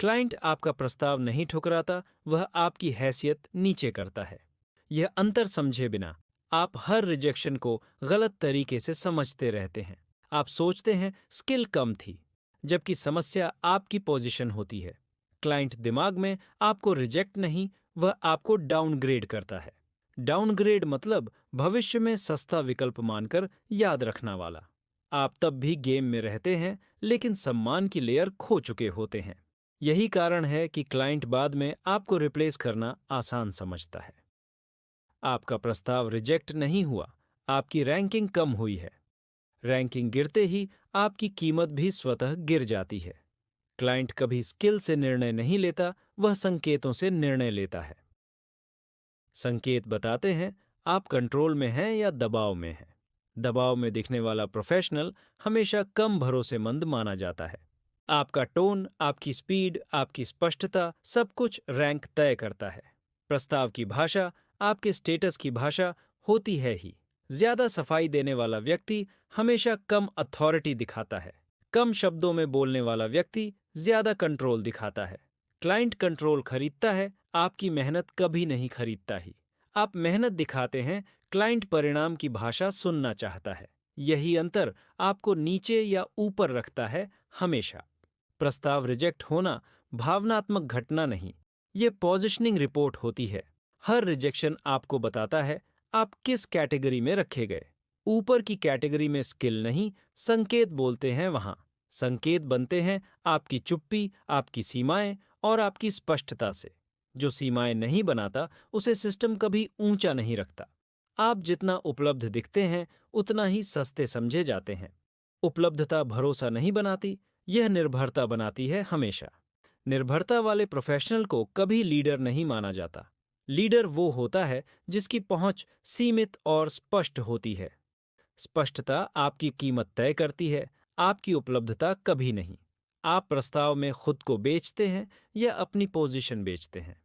Client आपका प्रस्ताव नहीं ठुकराता, वह आपकी हैसियत नीचे करता है। यह अंतर समझे बिना आप हर रिजेक्शन को गलत तरीके से समझते रहते हैं। आप सोचते हैं स्किल कम थी, जबकि समस्या आपकी पोजीशन होती है। क्लाइंट दिमाग में आपको रिजेक्ट नहीं, वह आपको डाउनग्रेड करता है। डाउनग्रेड मतलब भविष्य में सस्ता विकल्प मानकर याद रखना वाला। आप तब भी गेम में रहते हैं, लेकिन सम्मान की लेयर खो चुके होते हैं। यही कारण है कि क्लाइंट बाद में आपको रिप्लेस करना आसान समझता है। आपका प्रस्ताव रिजेक्ट नहीं हुआ, आपकी रैंकिंग कम हुई है। रैंकिंग गिरते ही आपकी कीमत भी स्वतः गिर जाती है। क्लाइंट कभी स्किल से निर्णय नहीं लेता, वह संकेतों से निर्णय लेता है। संकेत बताते हैं आप कंट्रोल में हैं या दबाव में हैं। दबाव में दिखने वाला प्रोफेशनल हमेशा कम भरोसेमंद माना जाता है। आपका टोन, आपकी स्पीड, आपकी स्पष्टता सब कुछ रैंक तय करता है। प्रस्ताव की भाषा आपके स्टेटस की भाषा होती है ही। ज्यादा सफाई देने वाला व्यक्ति हमेशा कम अथॉरिटी दिखाता है। कम शब्दों में बोलने वाला व्यक्ति ज्यादा कंट्रोल दिखाता है। क्लाइंट कंट्रोल खरीदता है, आपकी मेहनत कभी नहीं खरीदता ही। आप मेहनत दिखाते हैं, क्लाइंट परिणाम की भाषा सुनना चाहता है। यही अंतर आपको नीचे या ऊपर रखता है हमेशा। प्रस्ताव रिजेक्ट होना भावनात्मक घटना नहीं, ये पोजिशनिंग रिपोर्ट होती है। हर रिजेक्शन आपको बताता है आप किस कैटेगरी में रखे गए। ऊपर की कैटेगरी में स्किल नहीं, संकेत बोलते हैं वहां। संकेत बनते हैं आपकी चुप्पी, आपकी सीमाएं और आपकी स्पष्टता से। जो सीमाएं नहीं बनाता, उसे सिस्टम कभी ऊंचा नहीं रखता। आप जितना उपलब्ध दिखते हैं, उतना ही सस्ते समझे जाते हैं। उपलब्धता भरोसा नहीं बनाती, यह निर्भरता बनाती है हमेशा। निर्भरता वाले प्रोफेशनल को कभी लीडर नहीं माना जाता। लीडर वो होता है जिसकी पहुंच सीमित और स्पष्ट होती है। स्पष्टता आपकी कीमत तय करती है, आपकी उपलब्धता कभी नहीं। आप प्रस्ताव में खुद को बेचते हैं या अपनी पोजीशन बेचते हैं।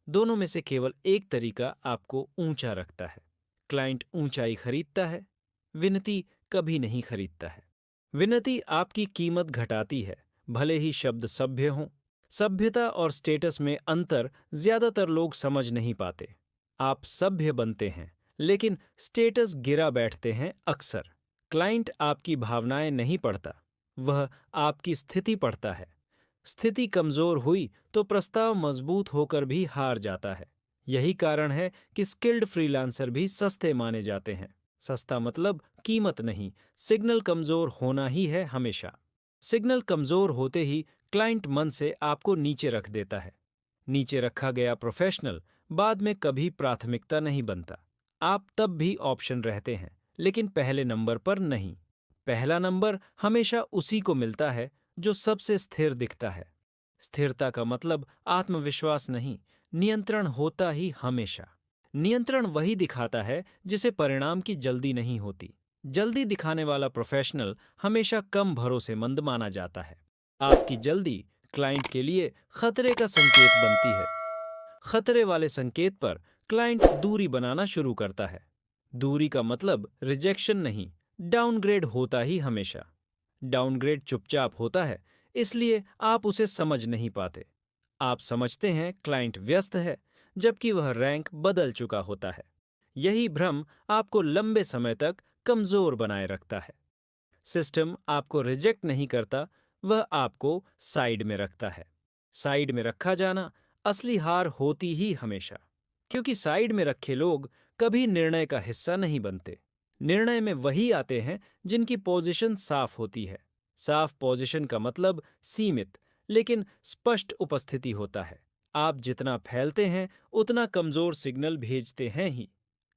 दोनों में से केवल एक तरीका आपको ऊंचा रखता है। क्लाइंट ऊंचाई खरीदता है, विनती कभी नहीं खरीदता है। विनती आपकी कीमत घटाती है, भले ही शब्द सभ्य हों। सभ्यता और स्टेटस में अंतर ज्यादातर लोग समझ नहीं पाते। आप सभ्य बनते हैं, लेकिन स्टेटस गिरा बैठते हैं अक्सर। क्लाइंट आपकी भावनाएं नहीं पढ़ता, वह आपकी स्थिति पढ़ता है। स्थिति कमजोर हुई तो प्रस्ताव मजबूत होकर भी हार जाता है। यही कारण है कि स्किल्ड फ्रीलांसर भी सस्ते माने जाते हैं। सस्ता मतलब कीमत नहीं, सिग्नल कमजोर होना ही है हमेशा। सिग्नल कमजोर होते ही क्लाइंट मन से आपको नीचे रख देता है। नीचे रखा गया प्रोफेशनल बाद में कभी प्राथमिकता नहीं बनता। आप तब भी ऑप्शन रहते हैं, लेकिन पहले नंबर पर नहीं। पहला नंबर हमेशा उसी को मिलता है जो सबसे स्थिर दिखता है। स्थिरता का मतलब आत्मविश्वास नहीं, नियंत्रण होता ही हमेशा। नियंत्रण वही दिखाता है जिसे परिणाम की जल्दी नहीं होती। जल्दी दिखाने वाला प्रोफेशनल हमेशा कम भरोसेमंद माना जाता है। आपकी जल्दी क्लाइंट के लिए खतरे का संकेत बनती है। खतरे वाले संकेत पर क्लाइंट दूरी बनाना शुरू करता है। दूरी का मतलब रिजेक्शन नहीं, डाउनग्रेड होता ही हमेशा। डाउनग्रेड चुपचाप होता है, इसलिए आप उसे समझ नहीं पाते। आप समझते हैं क्लाइंट व्यस्त है, जबकि वह रैंक बदल चुका होता है। यही भ्रम आपको लंबे समय तक कमजोर बनाए रखता है। सिस्टम आपको रिजेक्ट नहीं करता, वह आपको साइड में रखता है। साइड में रखा जाना असली हार होती ही हमेशा, क्योंकि साइड में रखे लोग कभी निर्णय का हिस्सा नहीं बनते। निर्णय में वही आते हैं जिनकी पोजीशन साफ होती है। साफ पोजीशन का मतलब सीमित लेकिन स्पष्ट उपस्थिति होता है। आप जितना फैलते हैं, उतना कमजोर सिग्नल भेजते हैं ही।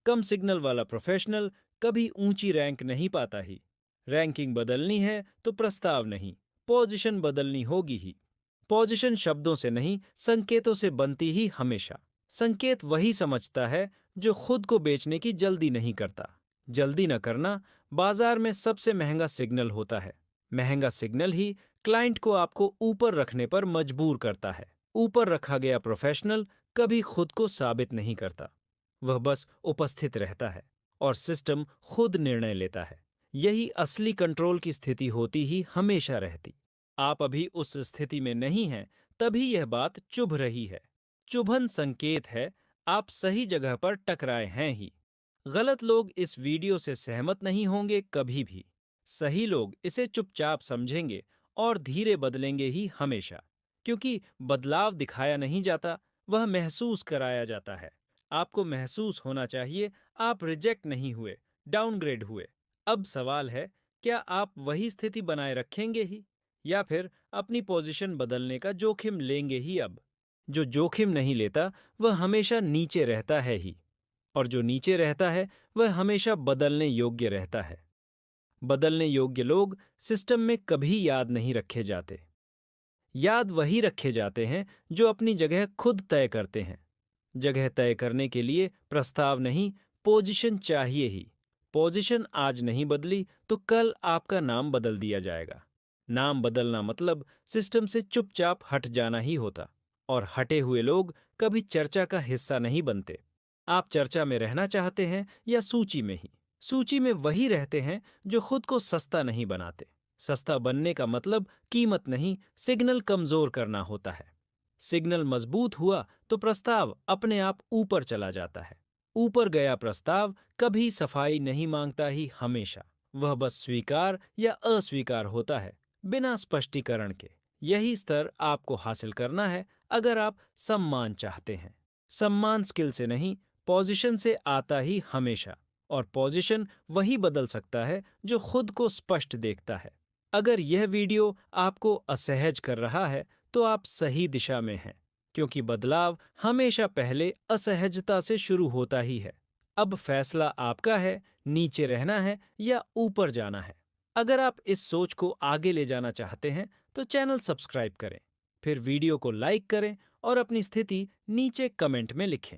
कम सिग्नल वाला प्रोफेशनल कभी ऊंची रैंक नहीं पाता ही। रैंकिंग बदलनी है तो प्रस्ताव नहीं, पोजीशन बदलनी होगी ही। पोजीशन शब्दों से नहीं, संकेतों से बनती ही हमेशा। संकेत वही समझता है जो खुद को बेचने की जल्दी नहीं करता। जल्दी न करना बाजार में सबसे महंगा सिग्नल होता है। महंगा सिग्नल ही क्लाइंट को आपको ऊपर रखने पर मजबूर करता है। ऊपर रखा गया प्रोफेशनल कभी खुद को साबित नहीं करता, वह बस उपस्थित रहता है और सिस्टम खुद निर्णय लेता है। यही असली कंट्रोल की स्थिति होती ही हमेशा रहती। आप अभी उस स्थिति में नहीं हैं, तभी यह बात चुभ रही है। चुभन संकेत है आप सही जगह पर टकराए हैं ही। गलत लोग इस वीडियो से सहमत नहीं होंगे कभी भी। सही लोग इसे चुपचाप समझेंगे और धीरे बदलेंगे ही हमेशा। क्योंकि बदलाव दिखाया नहीं जाता, वह महसूस कराया जाता है। आपको महसूस होना चाहिए आप रिजेक्ट नहीं हुए, डाउनग्रेड हुए। अब सवाल है, क्या आप वही स्थिति बनाए रखेंगे ही, या फिर अपनी पोजीशन बदलने का जोखिम लेंगे ही? अब जो जोखिम नहीं लेता वह हमेशा नीचे रहता है ही, और जो नीचे रहता है वह हमेशा बदलने योग्य रहता है। बदलने योग्य लोग सिस्टम में कभी याद नहीं रखे जाते। याद वही रखे जाते हैं जो अपनी जगह खुद तय करते हैं। जगह तय करने के लिए प्रस्ताव नहीं, पोजीशन चाहिए ही। पोजीशन आज नहीं बदली तो कल आपका नाम बदल दिया जाएगा। नाम बदलना मतलब सिस्टम से चुपचाप हट जाना ही होता, और हटे हुए लोग कभी चर्चा का हिस्सा नहीं बनते। आप चर्चा में रहना चाहते हैं या सूची में ही? सूची में वही रहते हैं जो खुद को सस्ता नहीं बनाते। सस्ता बनने का मतलब कीमत नहीं, सिग्नल कमजोर करना होता है। सिग्नल मजबूत हुआ तो प्रस्ताव अपने आप ऊपर चला जाता है। ऊपर गया प्रस्ताव कभी सफाई नहीं मांगता ही हमेशा। वह बस स्वीकार या अस्वीकार होता है, बिना स्पष्टीकरण के। यही स्तर आपको हासिल करना है अगर आप सम्मान चाहते हैं। सम्मान स्किल से नहीं, पोजीशन से आता ही हमेशा। और पोजीशन वही बदल सकता है जो खुद को स्पष्ट देखता है। अगर यह वीडियो आपको असहज कर रहा है तो आप सही दिशा में हैं, क्योंकि बदलाव हमेशा पहले असहजता से शुरू होता ही है। अब फैसला आपका है, नीचे रहना है या ऊपर जाना है। अगर आप इस सोच को आगे ले जाना चाहते हैं तो चैनल सब्सक्राइब करें, फिर वीडियो को लाइक करें और अपनी स्थिति नीचे कमेंट में लिखें।